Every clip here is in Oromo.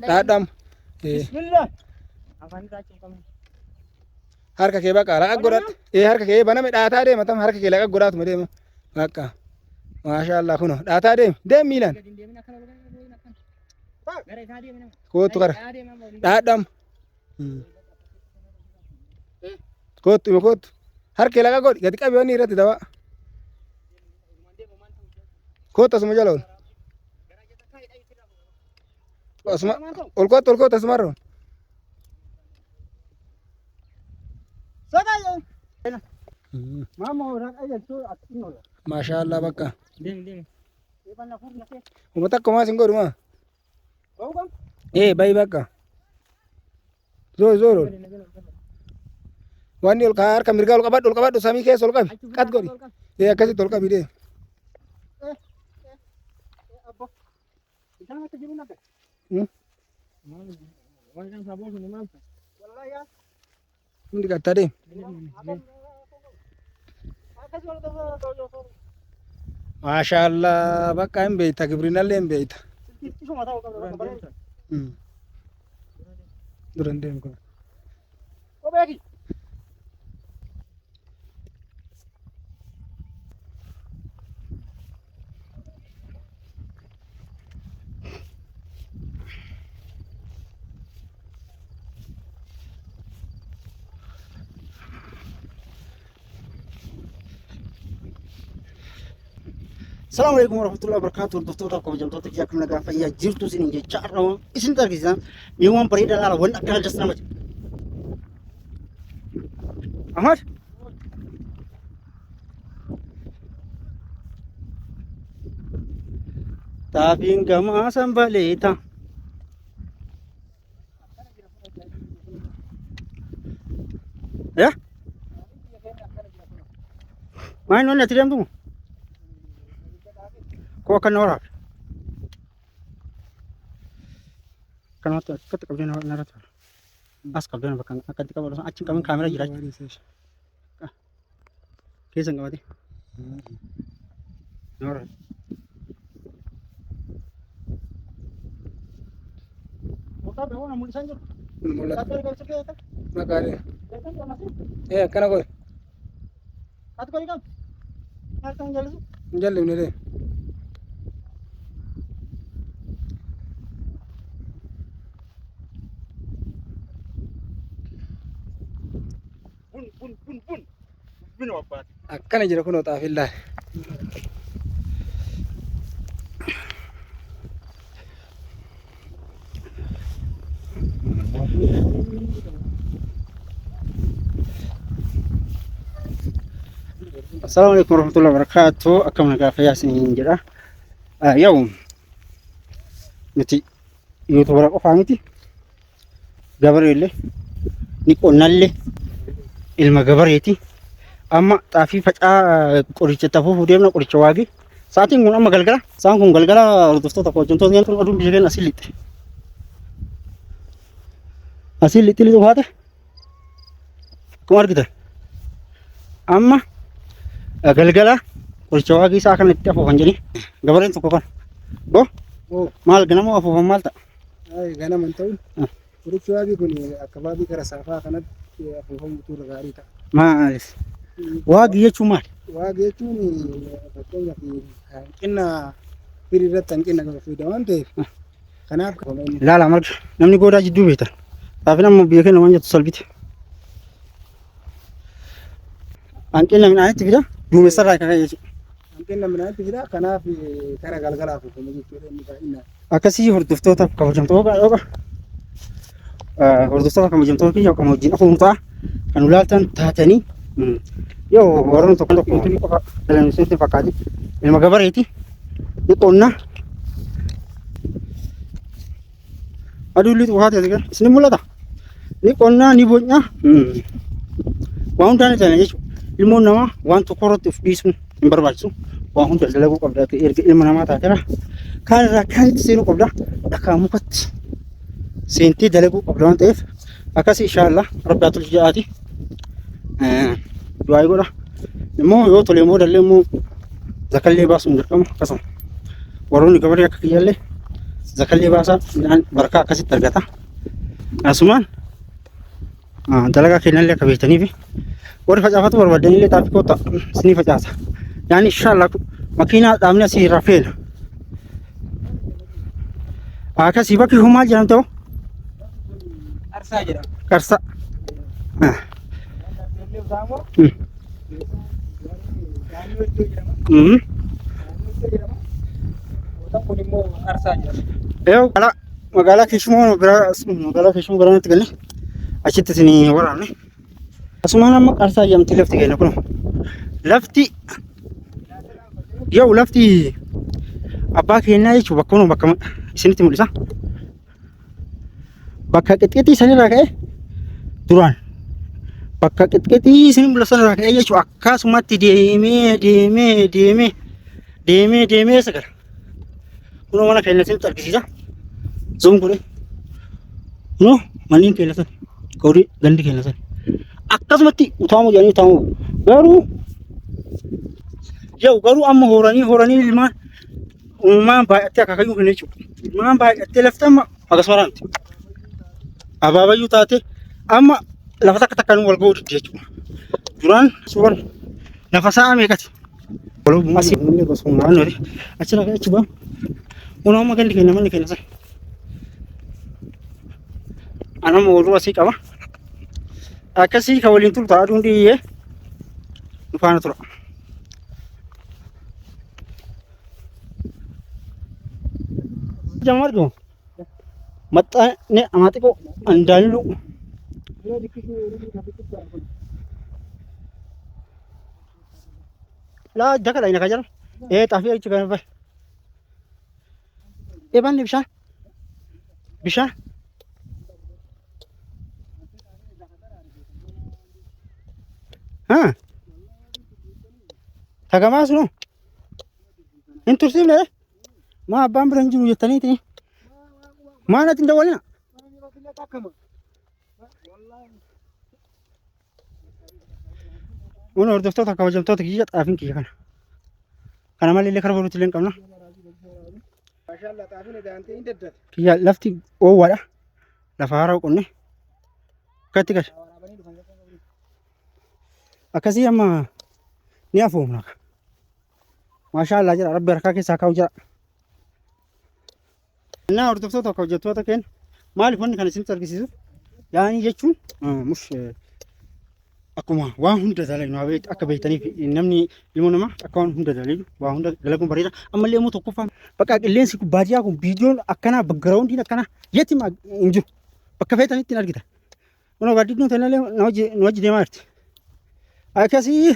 Dhadham. Bismillah. Afaan raachuu qabna. Harka kee bakka laqa godhate. Harka kee baname dhaataa deema tam harka kee laqa godhaatuma deema. Bakka. Maashaallah kuno dhaataa deem. Deem miilan. Kootu kara. Dhadham. Kootu. Harka kee laqa godhi gadi qabi wanni irratti dawa. Kootu asuma jala ol. Asuma ol kootu asuma irra. Maashaallah bakka. Uumata akkumaa sin godhuma. Bayi bakka. Zoor. Wanni ol kaa harka mirgaa ol qabadhu samii keessa ol qabi. Qat godhi. Akkasitti ol qabi dee. Hundi qatta deem. Maashaallah bakka hin beeyta gibrinallee hin beeyta. Duran deemu kun. Assalamualaikum warahmatullahi wabarakatuh. Hordoftoota kabajamtoota kiyya akkam nagaa fayyaa jirtu isiniin jechaa argamu. Isin argisiisan mi'oowwan bareedaa laala wanni akkana jas nama jedhu. Ahmad. Taafiin gamaa sanbaleeta. Ya? Main wanni ati deemtu? Kau akan orang. Kan waktu kita kemudian narator. As kemudian akan kita baru acing kami kamera jelas. Kisah nggak mati. Orang. Kita bawa namun sanjur. Satu kali sekali tak? Makanya. Kenapa kau? Satu kali kan? Harus jalan. Jalan ni deh. Bun wabat. Akkana jira kunoo xaafillah. Assalamualaikum warahmatullahi wabarakatuh. Akkam nagaa fayyaa isiniin jedha. Yoo nuti YouTuber qofaa miti. Gabareellee ni qonnallee ilma gabareeti. Amma xaafii facaa qoricha tafuuf deemna qoricha waagi. Saatiin kun amma galgala. Saan kun galgala hordoftoota kabajamtoota kan aduun biyya keenya asii lixxe. Asii lixxi baate. Akkuma argitan. Amma galgala qoricha waagi isaa kana itti afuufan jedhanii gabareen tokko kan. Maal ganama afuufan maal ta'a? Ganama hin ta'u. Qorichi waagi kun akkabaabii gara saafaa kanatti afuufamu turre gaarii ta'a. Maalis? Waagi jechuun maal? Waagi jechuun fakkeenyaaf hanqina firii irratti hanqina qaba fayyada waan ta'eef kanaaf ilaala marga namni goodaa jidduu beektan xaafii nama biyya keenya waan jettu salphite hanqina midhaanitti fida duumessarraa akka ka'e jechuudha. Hanqina midhaanitti fida kanaaf karaa galgalaaf jechuudha inni baay'inaan. Akkasii hordoftootaaf kabajamtoota hordoftoota kabajamtoota kiyya akkuma wajjin afuun ta'a kan ulaaltan taatanii yoo warroon tokko inni qofa dalaniseetti fakkaati ilma gabareeti ni qonna aduulli xufaati asigaa isin mul'ata ni qonna ni bonya waan hundaan ittiin jechuudha ilmoon namaa waan tokko irratti of dhiisuun hin barbaachisu waan hunda dalaguu qabda erga ilma namaa taatera kaan irraa kaanitti seenuu qabda dhakaa mukatti seentee dalaguu qabda waan ta'eef akkasii inshaallah rabbaatul jaati du'aa godha immoo yoo tole immoo dallee immoo zakallee baasuun dirqama akkasuma warroonni gabaree akka kiyyaallee zakallee baasaa midhaan barakaa akkasitti argata. Asumaan dalagaa kennallee akka beektanii fi warri facaafatu barbaadanillee xaafii koota isinii facaasa. Yaani inshallah makiinaa dhaabni asii irraa feena. Akkasii bakki kun maal jedhamta hoo? Qarsaa jedhama. Qarsaa. Kun immoo Qarsaa jedhama. Yoo magaalaa Kishumoo biraatti galle achitti isin waraabne. Asumaan amma Qarsaa jedhamti lafti keenya kun. Lafti yoo lafti abbaa keenyaa jechuun bakka isinitti mul'isa. Bakka qixqixii sanirraa ka'e duraan bakka qixqixii isin mul'isa sanirraa ka'e jechuun akkasumatti deemee sagala. Kunoo mana keenya isinitti argisiisa. Zoom godhe. Kunoo manneen keenya san qorii gandi keenya san akkasumatti utaamu jedhanii utaamu garuu amma horanii ilmaan uumaan baay'attee akaakayyuu kenna jechuudha. Ilmaan baay'attee lafti amma akkasumaraanti. Abaabayyuu taate amma lafa takkaan wal ga'uu didde jechuudha. Duraan suuraan lafa sa'a meeqati? Asii inni gosoon naannoo achirraa ka'e jechuudha. Kunoo amma gandi keenya manni keenya sana. Anama ooluu asii qaba. Akkasii kan waliin turu ta'a aduun dhiyyee dhufaana tura. Jangan argu. Mata ni amati ko andalu. La jaga lain kajar. Tapi aku cakap apa? Ban bisa? Bisa? Ha? Tagama suno. Intursif le. Ma abbaan biraan jiru jettaniiti maal ati hin dawwalina? Kun hordoftoota kabajamtoota kiyya xaafiin kiyya kana malee karaa boruutti illee hin qabna. Kiyya lafti oowwaadha. Lafa haaraa qonne akkatti gahe akkasii amma ni afoomna. Maashaallah jira rabbi harkaa keessaa kaa'u jira. Nah, hordoftoota kabajamtoota keenya maaliif wanni kana isinitti argisiisuuf yaa'anii jechuun akkuma waan hunda dalagu akka beektaniif namni ilmoo namaa akka waan hunda dalagu waan hunda dalaguun bareeda. Ammallee immoo tokkoffaan bakka qilleensi baadiyyaa kun viidiyoon akkanaa backgroundiin akkanaa yetti hin jiru bakka feetanitti hin argita. Kunoo baadiyyoon ta'ellee nu wajji deemaa jirti. Akkasii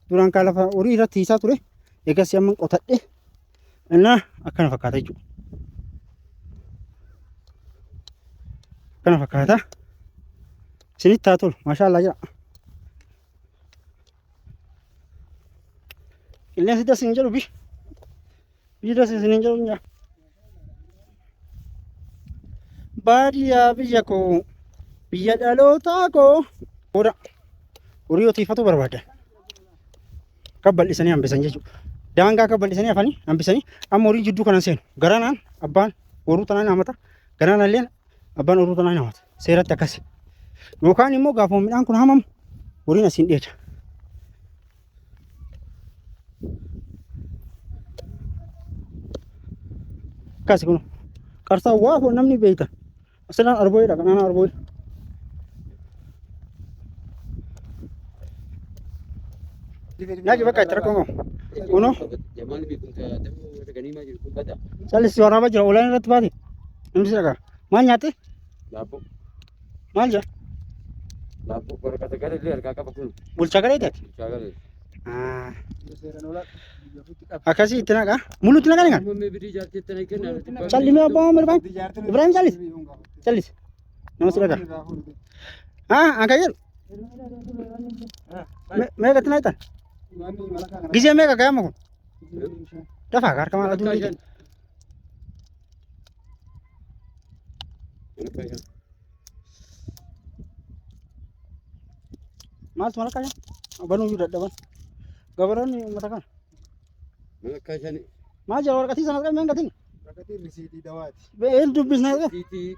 duraan kaa lafa horii irratti hiisaa ture eegas amma qotadhe innaa akkana fakkaata jechuudha. Kana fakkaata. Isinitti haa tolu. Maashaallah jira. Qilleensi das hin jedhu biyyi das hin jedhu. Baadiyyaa biyya koo biyya dhalootaa koo horii hotiifatu barbaada. Akka bal'isanii hambisan jechuudha. Daangaa akka bal'isanii hafanii hambisanii amma horii jidduu kanan seenu. Garanaan abbaan horuu tanaan hamata. Garanaan illee abbaan horuu tanaan hamata. Seeratti akkasi. Yookaan immoo gaafa midhaan kun hamamu horiin asiin dheeda. Akkasi kun qarsaa waa namni beekta. Asilaan arbooyidha kanaan arbooyi. Nyaaki bakka itti rakkoon kuno callisii waraabaa jira olaan irratti baate namni dhagaa maal nyaatte maal jira bulchaa garee taate akkasii itti naqa mullu itti naqani kan callimee abbaa mirfaan Ibrahim callis nama si dhagaa akka jedhu meeqa itti naqxan gisee meeqa gayama kun dafaa harka maal aduu ni maaltu mala kaya banuu yu dadhaban gabaroonni uummata kana maal jira waraqatii sanas qabee gatiin Waraqati risiitii dawaati. Been dubbisnaa qaba. Risiitii.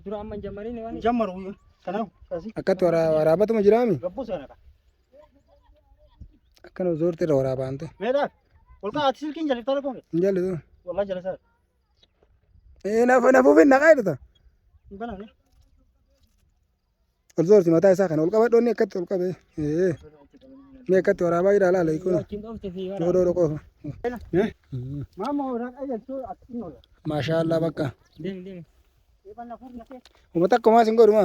Dura amma jammarin waan Jammaru kanaaf kasi Akkatti waraabatuma jiraami. gabbuu seena ka. Akkana zoorti irra waraabaan ta'e. Meedhaa olkaa ati silkiin jaliftaa rakkoon Hin jallisu. walaa jala isaa. Nafuufin naqaa jirta. Hin banamne. Ol zoorti mataa isaa kana ol qabadhoonni akkatti ol qabee. Mee akkatti waraabaa jira laala kun. wajjin dhoofte fi Doodoo qofa. Maama horaa qayyachuu ati hin oola. Maashaallah bakka. deemi. Eebanna fuudhna kee. Uummata akkumaa sin godhuma.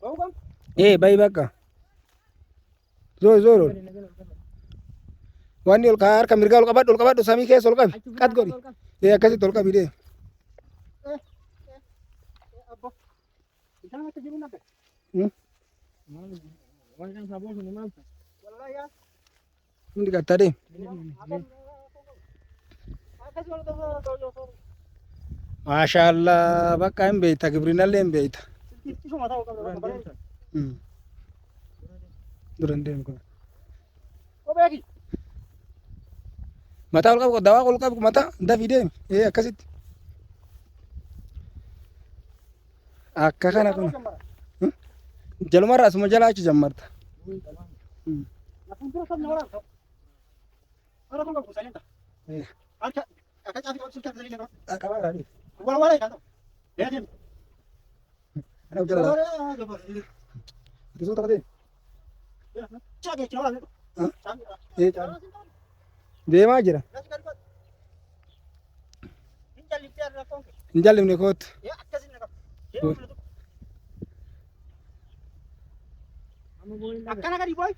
Ba'uu kam? Bayi bakka. Zooro. Wanni ol kaa harka mirgaa ol qabadhu samii keessa ol qabi. Qat godhi. Akkasitti ol qabi dee. Abbo. Isaan akka jiru nafe. Waan kan saboo sun maal Walaa yaa. Hundi gattaa deem. Akkas wal ta'uu. Maashaallah bakka hin beekta gibrinallee hin beekta. Isuma ta'uu qabda. Duran deemu kun. Obeeki. Mataa ol qabu dawaa ol qabu mataa dafii deemi. Akkasitti. Akka kana kun. Jalumarraa asuma jalaa achi jammarta. Lafun dura sabni waraab ta'u. Bara kun qabu saniin ta'a. Akka caafi qabsu kan saniin ta'a. Qabaa gaadhi. Wala kan ta'u. Deedim. Ana jala. Bisoo taatee. Caagee cina wala. Deemaa jira. Hin jallimne kootu. Akkana gadi boy.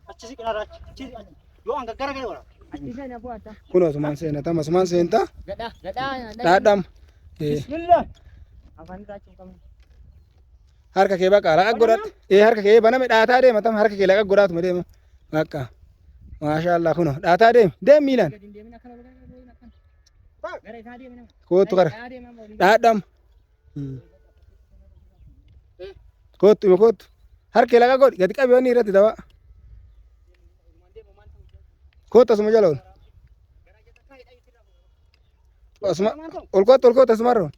Achisi kanarra achisi yoo hanga gara gadi wala. achi seen aboo adda Kun asumaan seenata asumaan seenta. gadhaa Dhaadham. Bismillah. afaan irraa qabna Harka kee bakka laqa godhatte. Harka kee baname dhaataa deema tam harka kee laqa godhaatuma deema. Bakka. Maashaallah kuno dhaataa deemi. Deem miilan. gadi deemin akkana gara isaa deemin Kootu kara. deemaa boolii Dhaadham. Kootu. Harka kee laqa godhi gadi qabi wanni irratti dawaa. Kootu asuma jala ol. Asuma ol kootu asumarra.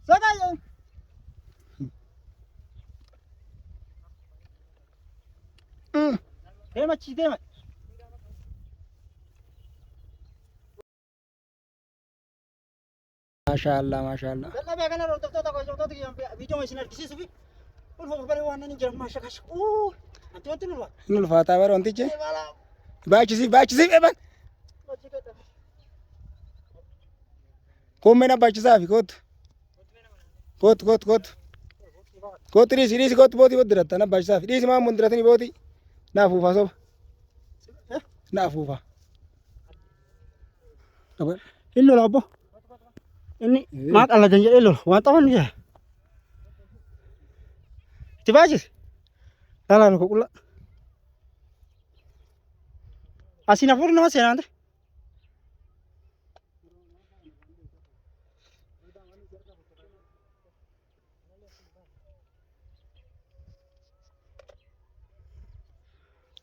Sagaye. Deema chi deema. Maashaallah. Dalla bee kana hordoftoota viidiyoo isin argisiisuu fi ulfa baree waan inni jedhamu maasha kaasha. Anti wanti nulfa. Inni ulfaataa bara wantichi. Baachisiif eeban. Koomeen abbaachisaa fi kootu. Kootu dhiisi kootu bootii bootti dirattan abbaachisaa fi dhiisi maammoo diratanii bootii. Naa fuufaa soba. Naa fuufaa. Inni lola obbo. Inni maal dhallatan jedhee lola waan xaban ni jira. Itti baachis. Laalaa luka qulla. Asiin hafuurri nama seenaan ta'e.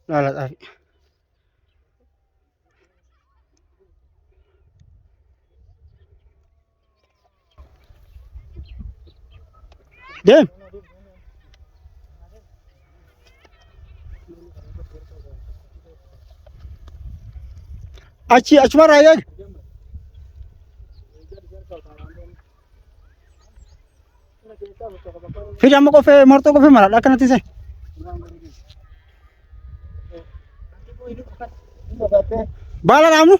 Laalaa xaafi. Deem. Achuma raayyaa. Fidi amma qofee marxoo qofee maraadha akkanatti isa. Baala dhaabnu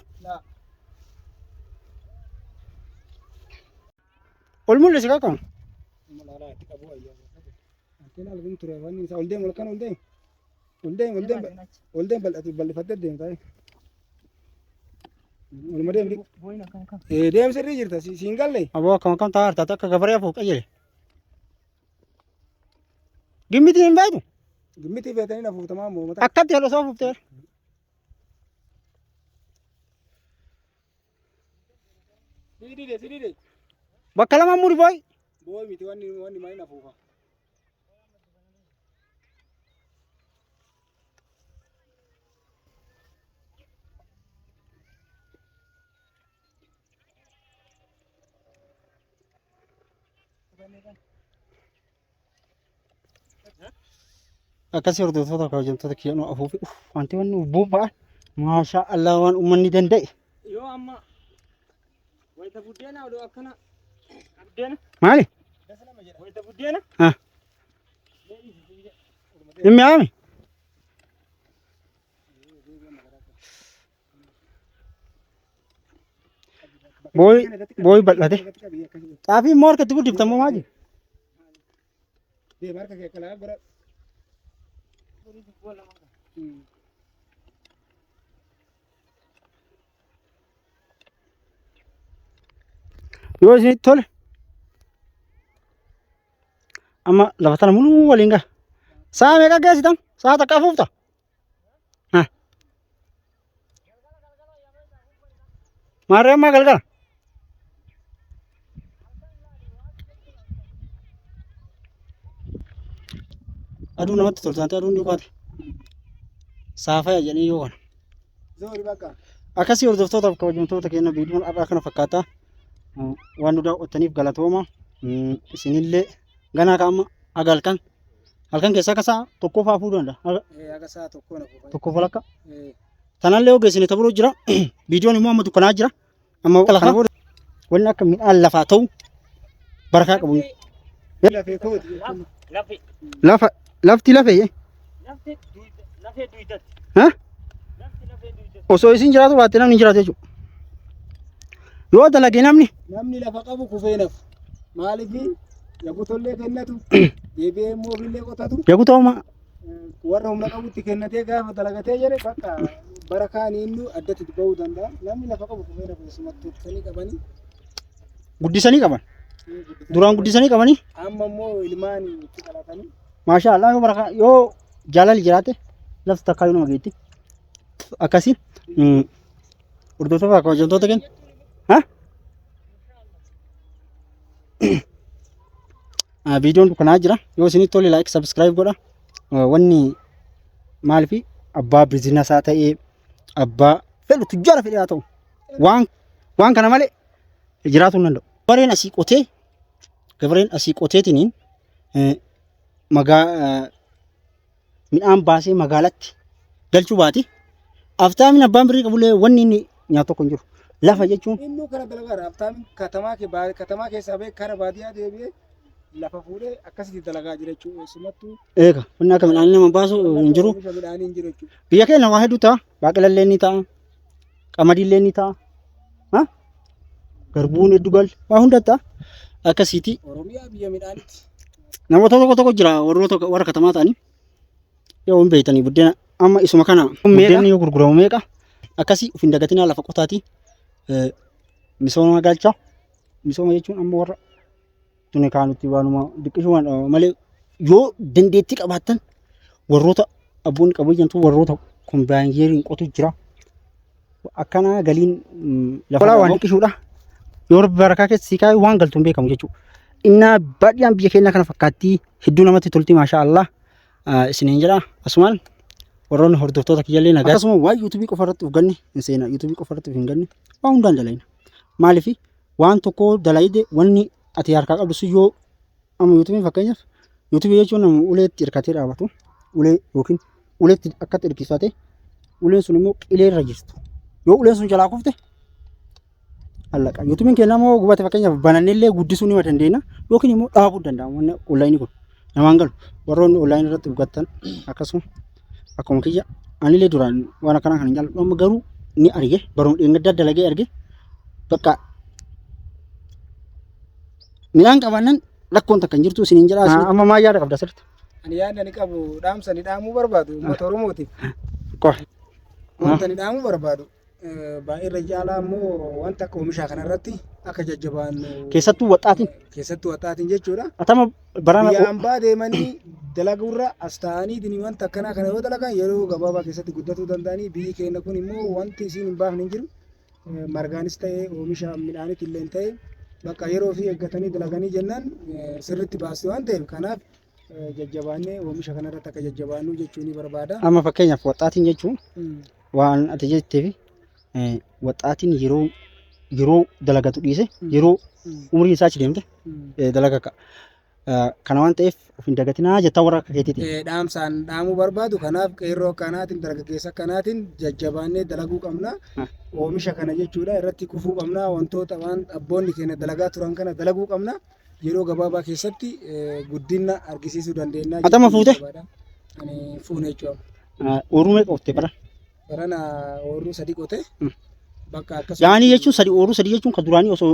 ol mul'isi kakkan. Malala itti qabu ayyaa. Anteen albuun ture wanni isaa ol deemu kan ol deemu. Ol deemu bal'ifattee deemtaa. Olma deemti. Boo'ina kan kan. Deemsa irra jirta siin galle. Aboo akkam ta'a hartaa akka gafaree hafuuf qajeele. Gimmiti hin beektu. Gimmiti feetanii na fuutamaa moo mataa. Akkatti haala isaa fuuftee. Sidide. Bakka lama muri booy. Booy miti wanni maali na fuufa. Akkasii hordoftoota kabajamtoota kiyyanoo afuufi wanti wanni bubba'an maashaa Allah waan uummanni danda'e. Yoo amma wayita buddeena odoo akkana buddeena. Maali? Wayita buddeena. Hin mi'aami? Booyi bal'ate. Xaafii immoo harkatti guddiftamoo maali? Deema harka kee kalaa bira. Yoo isin tole amma lafa tana muluu waliin gaha. Sa'a meeqa geessitan? Sa'a takka afuufta? Maarree ammaa galgala? Aduu namatti tolchaante aduun dhiqaate. Saafaya jedhanii yoo kana. Zoori bakka. Akkasii hordoftoota kabajamtoota keenya viidiyoon har'aa kana fakkaata. Waan nu daawwattaniif galatooma. Isinillee ganaa kaa'ama aga halkan keessaa akka sa'a tokkoof haafuu danda'a. Akka sa'a tokkoo na fuufa. Tokkoof walakka. Tanallee ogeessine ta'uu jira. Viidiyoon immoo amma dukkanaa jira. Amma kana booda wanni akka midhaan lafaa ta'u barakaa qabu. Lafee kooti. Lafti lafee. Lafee duwidatti. Osoo isin jiraatu baatte namni jiraatu jechuudha. Yoo dalagee namni lafa qabu kufee nafu. Maaliif yagutollee kennatu deebi'ee immoo ofillee qotatu. Yagutooma. Warra humna qabutti kennatee gaafa dalagatee jedhe bakka bara kaanii inni addatti bahuu danda'a. Namni lafa qabu kufee nafu sumattoottanii qabanii. Guddisanii qaban. Duraan guddisanii qabanii. Amma immoo ilmaan itti dhalatanii. Maashaa Allah yoo barakaa yoo jaalali jiraate lafti takkaa yoo nama geetti. Akkasii hordoftoota kabajamtoota keenya. Viidiyoon dukkanaa jira. Yoo isinitti tole like subscribe godha. Wanni maaliif abbaa biizinaasaa ta'ee abbaa fedhu tujjaara fedhee haa ta'u waan kana malee jiraachuu hin danda'u. Gabareen asii qoteetiniin midhaan baasee magaalatti galchuu baati. Aftaamin abbaan birrii qabullee wanni inni nyaatu tokko hin jiru. Lafa jechuun. Inni kana dalagaa aftaamin katamaa keessaa ba'ee kara baadiyyaa deebi'ee lafa fuudhee akkasitti dalagaa jira jechuudha. Sumattuu. Eega wanni akka midhaan nama baasu hin jiru. Biyya keenya waa hedduu ta'a. Baaqelallee ni ta'a. Qamadiillee ni ta'a. Garbuun hedduu gal waa hunda ta'a. Akkasiiti. Oromiyaa biyya midhaanitti. Namoota tokko jira warra katamaa ta'anii yoo hin beektanii buddeena amma isuma kana buddeenni yoo gurguramu meeqa akkasii ufin dagatinaa lafa qotaati misooma galcha misooma jechuun amma warra tuni kaanutti waanuma diqqisumaan malee yoo dandeettii qabaattan warroota abboonni qabiyyantu warroota kombaayinyeeriin qotu jira akkana galiin lafa waan diqqisuudha yoo barakaa keessi kaayee waan galtu hin beekamu jechuudha. Inna baadiyaan biyya keenya kana fakkaatti hedduu namatti tolti maashaa Allah isiniin jedha asumaan warroonni hordoftoota kiyyallee nagaa akkasuma waan yuutuubii qofa irratti ufganne hin seena yuutuubii qofa irratti hin ganne waan hundaan dalayna maaliif waan tokko dalayde wanni ati harkaa qabdu sun yoo amma yuutuubii fakkeenyaaf yuutuubii jechuun nama uleetti hirkatee dhaabatu ulee yookiin uleetti akkatti hirkifate uleen sun immoo qilee irra jirtu yoo uleen sun jalaa kufte allaqa yuutuubiin keenya immoo gubate fakkeenyaaf banannellee guddisuu ni dandeenya yookiin immoo dhaabuu danda'ama wanni onlaayinii kun namaan galu warroonni onlaayinii irratti dhugattan akkasuma akkuma kiyya anillee duraan waan akkanaa kan hin jaalladhu amma garuu ni arge baruma dheengaddaa dalagee arge bakka midhaan qabaannan rakkoon takka hin jirtu isiniin jedhaa. Amma maal yaada qabda sirriitti? Ani yaadni ani qabu dhaamsa ni dhaamuu barbaadu uummata Oromootiif. Qoe. Wanta ni dhaamuu barbaadu. Baay'ee irra caalaa immoo wanta akka oomishaa kanarratti akka jajjabaannu. Keessattuu waxaatiin. Keessattuu waxaatiin jechuudha. Atama barana. Biyyaan baa deemanii dalaguurra as ta'aniitiin wanta akkanaa kana yoo dalagan yeroo gabaabaa keessatti guddatuu danda'anii biyyi keenya kun immoo wanti isiin hin baafne hin jiru. Margaanis ta'ee oomisha midhaanitti illee ta'ee bakka yeroo fi eeggatanii dalaganii jennaan sirriitti baasti waan ta'eef kanaaf jajjabaannee oomisha kanarratti akka jajjabaannu jechuun ni barbaada. Amma fakkeenyaaf waxaatiin jechuun waan ati jetteefi waxaatiin yeroo dalagatu dhiise yeroo umriin isaa achi deemte dalaga akka kana waan ta'eef of hin dagatinaa jettaa warra akka keetiiti. Dhaamsaan dhaamuu barbaadu kanaaf qeerroo akkanaatiin dargaggeessa akkanaatiin jajjabaannee dalaguu qabna. Oomisha kana jechuudha irratti kufuu qabna wantoota waan abboonni keenya dalagaa turan kana dalaguu qabna. Yeroo gabaabaa keessatti guddina argisiisuu dandeenya. Atama fuute? Ani fuune jechuudha. Ooruu meeqa qotte bara? Barana ooruu 3 qote. Bakka akkasuma. Yaani jechuun ooruu 3 jechuun kan duraanii osoo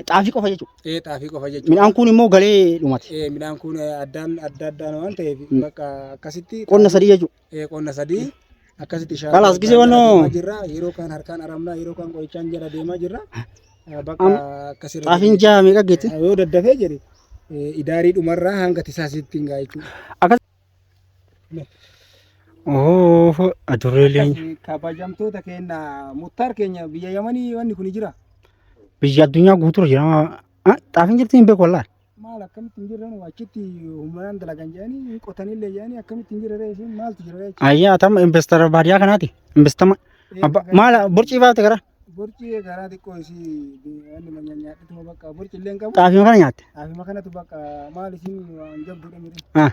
xaafii qofa jechuudha. Xaafii qofa jechuudha. Midhaan kun immoo galee dhumate. Midhaan kun adda addaan waan ta'eef bakka akkasitti. Qonna 3 jechuudha. Qonna 3 akkasitti shaakalaa. Kalaas gisee wannoo. Yeroo kan harkaan aramnaa yeroo kan qo'ichaan jala deemaa jirra. Bakka akkasirra. Xaafiin jaha meeqa geetti? Yoo daddafee jedhe idaarii dhumarraa hanga tisaasitti hin gaa jechuudha. Adurreeleen. Kabajamtoota keenya Muktaar keenya biyya Yamanii wanni kun jira. Biyya addunyaa guutuu jira. Xaafiin jirti hin beeku wallaahi. Maal akkamitti hin jirre achitti humnaan dalagan jedhanii qotanillee jedhanii akkamitti hin jirre isin maaltu jira jechuudha. Ayyaa atama investara baadiyyaa kanaati. Investama. Maal borcii baafte gara? Borcii garaa xiqqoo isii wanni manyaa nyaadhituma bakka borcii illee hin qabu. Xaafii kana nyaatte. Xaafii kanatu bakka maal isin waan jabduudha miti. Ah.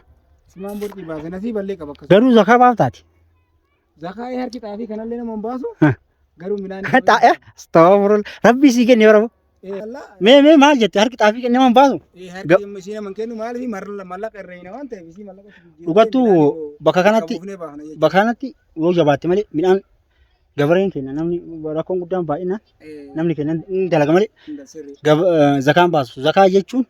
Simaan borcii baase nasii ballee qaba akkasuma. Garuu zakaa baaftaati. Zakaa harki xaafii kanallee nama hin baasu. Garuu midhaan. Taa'e. Astaghfirullah. Rabbi sii kenne bara. Mee maal jette harki xaafii kenne nama hin baasu. Harki isii nama hin kennu maaliif mallaqa irreeyna waan ta'eef isii mallaqa. Dhugattuu bakka kanatti yoo jabaatte malee midhaan gabareen keenya namni rakkoon guddaan baay'inaan namni keenya ni dalaga malee zakaan baasu. Zakaa jechuun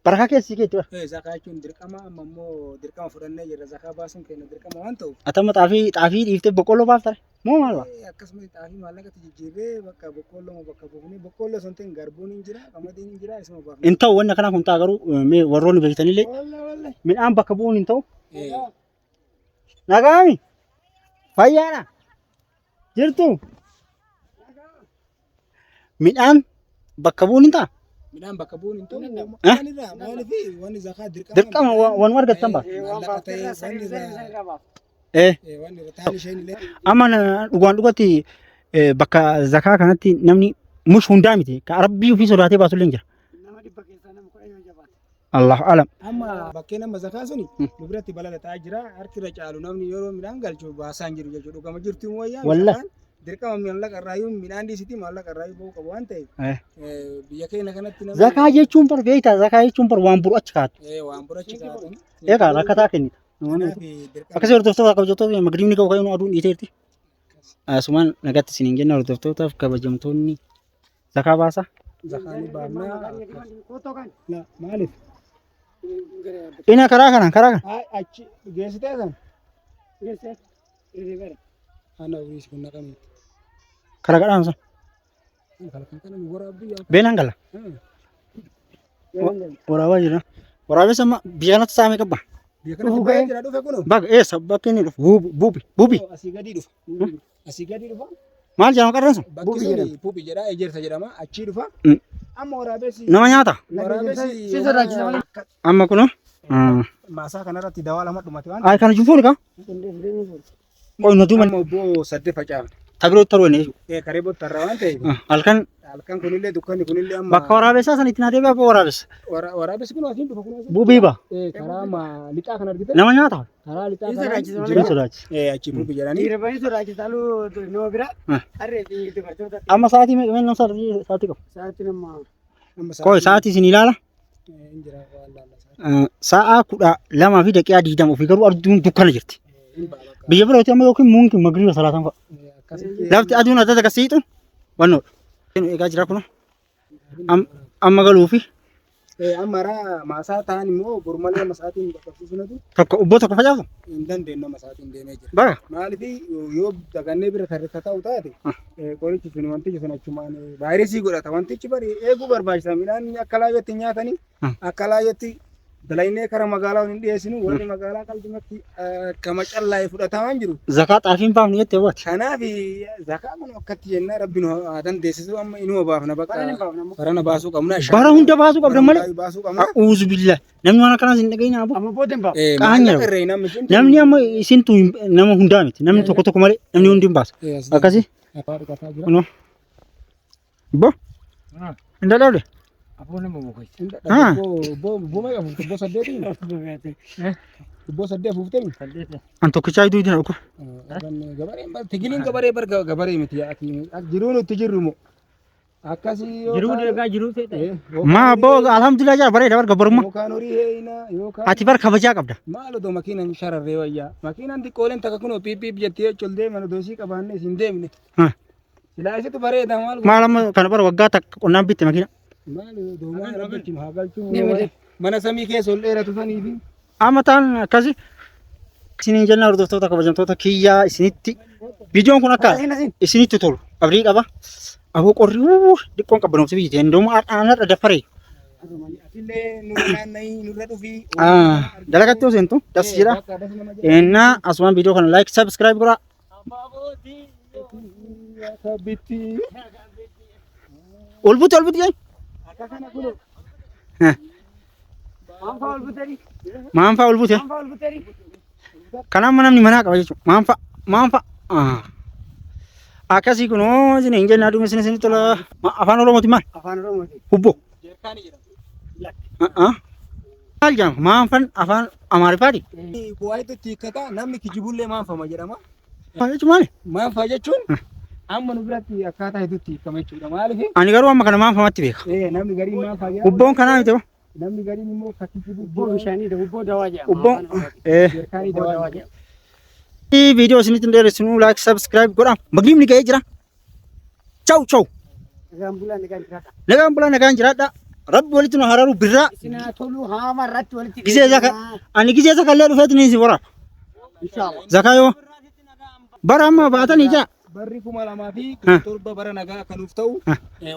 barakaa keessi keetti bara. Zakaa jechuun dirqama amma immoo dirqama fudhannee jirra. Zakaa baasuun keenya dirqama waan ta'uuf. Atama xaafii dhiiftee boqqolloo baaftare moo maal baa? Akkasumas xaafii maallaqatti jijjiirree bakka boqqolloo bakka buufnee boqqolloo sun ta'in garbuun hin jira qamadiin hin jira isuma baafna. Hin ta'u wanna kana kun ta'a garuu mee warroonni beektanillee midhaan bakka bu'uun hin ta'u. Nagaami fayyaadha. Jirtu midhaan bakka bu'uun hin ta'a. Midhaan bakka bu'uun hin ta'u. Maaliif wanni zakaa dirqama waan argattan baa. Amma dhugaan dhugatti bakka zakaa kanatti namni mush hundaa miti ka rabbii ofii sodaatee baasu illee jira. Allahu alam. Amma bakkee nama zakaa suni biratti balali'aa jira harki irra caalu namni yeroo midhaan galchu baasaa hin jiru jechuudha. Dhugama jirtu immoo Wallahi. dirqama maallaqa irraayyuu midhaan dhiisiti maallaqa irraayyuu ba'uu qabu waan ta'eef biyya keenya kanatti namni zakaa jechuun bar beektaa zakaa jechuun bar waan buru achi kaatu. waan bura achi kaatu. Egaa rakkataa kennita. Akkasii hordoftoota kabajamtoota magriibni qabu kayyuu aduun dhiiteerti. Asumaan nagatti isiniin jenna hordoftootaaf kabajamtoonni zakaa baasa. Zakaanii baafnaa maaliif? Ina karaa kana. Achi geessitee san? Ana uwwis kun naqamee. Karaa gadhaan san. Kana nu waraabbii yaa. Beenaan gala. Waraabaa jira. Waraabessa amma biyya kanatti saamee qabba. Biyya kanatti baay'ee jira dhufe kunoo. Bakka eessa bakka inni dhufu buubi. Asii gadi dhufa. Asii gadi dhufa. Maal jedhama qarreen sun? Bakki suni puupi jedha ejersa jedhama achii dhufa. Amma waraabessi. Nama nyaata. Waraabessi. Amma kunoo. Maasaa kanarratti dawaa lama dhumate waan. Ay kana jufuuni ka? Qoy nuti man Obbo sadde facaafne. tabiroo taroone jechuudha. Karee bottarra waan ta'eef. Halkan Kunillee dukkanni kunillee amma. bakka waraabessaa san ittiin adeemee abbo waraabessa. Waraabessi kun asiin dhufa kun. Buubii ba. Karaa lixaa kan argite. Nama nyaata. Karaa lixaa Jiru kana. sodaachisa. Achi puupi jedhanii. Dhiirabanii sodaachisaluu nama bira harree fi dubartoota. Amma sa'aatii meeqa nama sa'aatii qabu? Sa'aatii nama. Qoy sa'aatii isin ilaala. Injira waan laalla. Sa'a 12:20 ofii garuu aduun dukkana jirti. Biyya birooti amma yookiin mungkin magriiba salaatan fa'a. Lafti aduun adda akka siitu wannoodha. Egaa jira kun amma galuufi Amara maasaa ta'an immoo gurmalee masaatiin bakka Tokko ubboo tokko facaasu. hin dandeenyu masaatiin deemee jira. Bara. Maaliif yoo dagannee bira tarreessa ta'u taate qorichi sun wantichi sun achumaan vaayirasii godhata. Wantichi bari eeguu barbaachisa. Midhaan akka laayyootti nyaatanii akka laayyootti dalaynee kara magaalaa hin dhiyeessinu warri magaalaa qalbimatti kama callaa'ee fudhatamaan jiru. Zakaa xaafiin baafnu jettee waati. Kanaaf zakaa kun akkatti jennaa rabbi nu haa dandeessisu amma inuma baafna bakka barana baasuu qabna. Bara hunda baasuu qabda malee. Baasuu qabna. A'uuzu billah. Namni waan akkanaas hin dhageenye abu. Amma booda hin baafu. Qaanya. Namni amma isintu nama hundaa miti. Namni tokko tokko malee namni hundi hin baasa. Akkasii. Kunoo. Bo. Hin dadhabde. Aboo nama boqochi. Tubboo saddeetiin. Tubboo saddeet fuuftee. An tokkichaa iduu idina dhuguu. Tigiliin gabaree barga gabaree miti jiruu nuti jirru moo akkasii Jiruu deegaa jiruu ta'e. Maa boo alhamdulillah jaa bareeda barga borummaa. yookaan horii heeyina yookaan Ati bar kabajaa qabda. maal odoo makiinaan shararree wayyaa makiinaan xiqqooleen takka kunoo piippiip jettee ol deeman odoo sii qabaanne isin deemne silaa isitu bareeda maal Maal amma kana bara waggaa takka qonnaan bitte makiina. maal odoo maal rabbitti haa galchuu mana samii keessa ol dheeratu sanii fi Amma ta'an akkasii. Isiniin jennaa hordoftoota kabajamtoota kiyyaa isinitti viidiyoon kun akka isinitti tolu abdii qaba. Aboo qorri dhiqqoon qabbanoomsi biyyi ta'e ndoomu aanarra dafaree. atillee nurra naanna'ii nurra dhufii Dalagatti yoo seentu das jira. Ennaa asumaan viidiyoo kana like subscribe godhaa. bitti Ol buti jee. akka kana kunoo Maanfaa ol butanii. Maanfaa ol buti. Maanfaa ol butanii. Kanaaf namni manaa qaba jechuudha. Maanfaa. Akkasii kunoo isin hin jennaa duuba isin tola afaan Oromooti maal? Afaan Oromooti. Hubboo. jeerkaanii jedhama. Maal jedhama? Maanfaan afaan Amaariffaati. Bu'aayitu hiikkata namni kijibullee maanfama jedhama. Maal jechuun maali? Maanfa jechuun amma nu biratti akkaataa hedduutti hiikama jechuudha. Maaliif Ani garuu amma kana maanfamatti beeka. namni gariin maanfaa jedhama. Hubboon kanaa miti Namni gariin immoo Ubboo kijibuu bishaanii ubboo dawaa jedhama. Hubboon. jeerkaanii dawaa jedhama. Viidiyoo isinitti dheeressinu like subscribe godhaa. Magriibni ga'ee jira. Ciao. Nagaan bulaa nagaan jiraata. Nagaan bulaa nagaan jiraadha. Rabbi walitti nu hararu birraa. Isinaa toluu haama irratti walitti. Gisee zaka. Ani gisee zaka illee dhufeetu ni si waraaba. Inshallah. Zakaa yoo. Bara amma baatanii jira. Barri 2000 fi torba bara nagaa kanuuf ta'u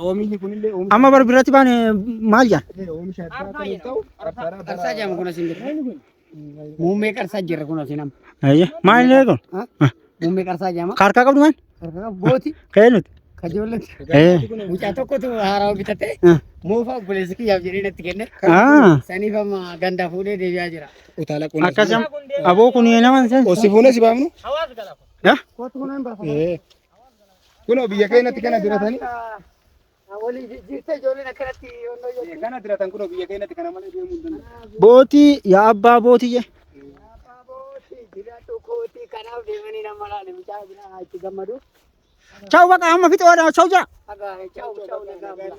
oomishni kunillee oomisha Amma bara birratti baane maal jaan? oomisha addaa kanuuf ta'u Qarsaa jedhama kun asiin jirra. Muummee qarsaa jirra kun asiin amma. Ayya. Maal illee kun? Muummee qarsaa jedhama. Harkaa qabdu maal? Harka booti. Ka'ee nuti. Kajoolletti. Mucaa tokkotu haaraa bitate. Moofaa obboleessi kiyyaaf jedhee natti kenne. Saniif amma gandaa fuudhee deebi'aa jira. utaalaa qonna Akkasam aboo kun nama sen. osii fuunee si baafnu Ya? kunoo biyya keenyatti kana diratanii Waliin jirtee ijoolleen akkanatti yonnoo yoo kana diratan kunoo biyya keenyatti kana malee deemuu hin danda'u. Bootii yaa abbaa bootii je. booti jiraatu kooti kanaaf deemanii nama laale mucaa biraa itti gammadu. Ciao baqa amma fixe waadhaa ciao jira. Aga chau nagaa.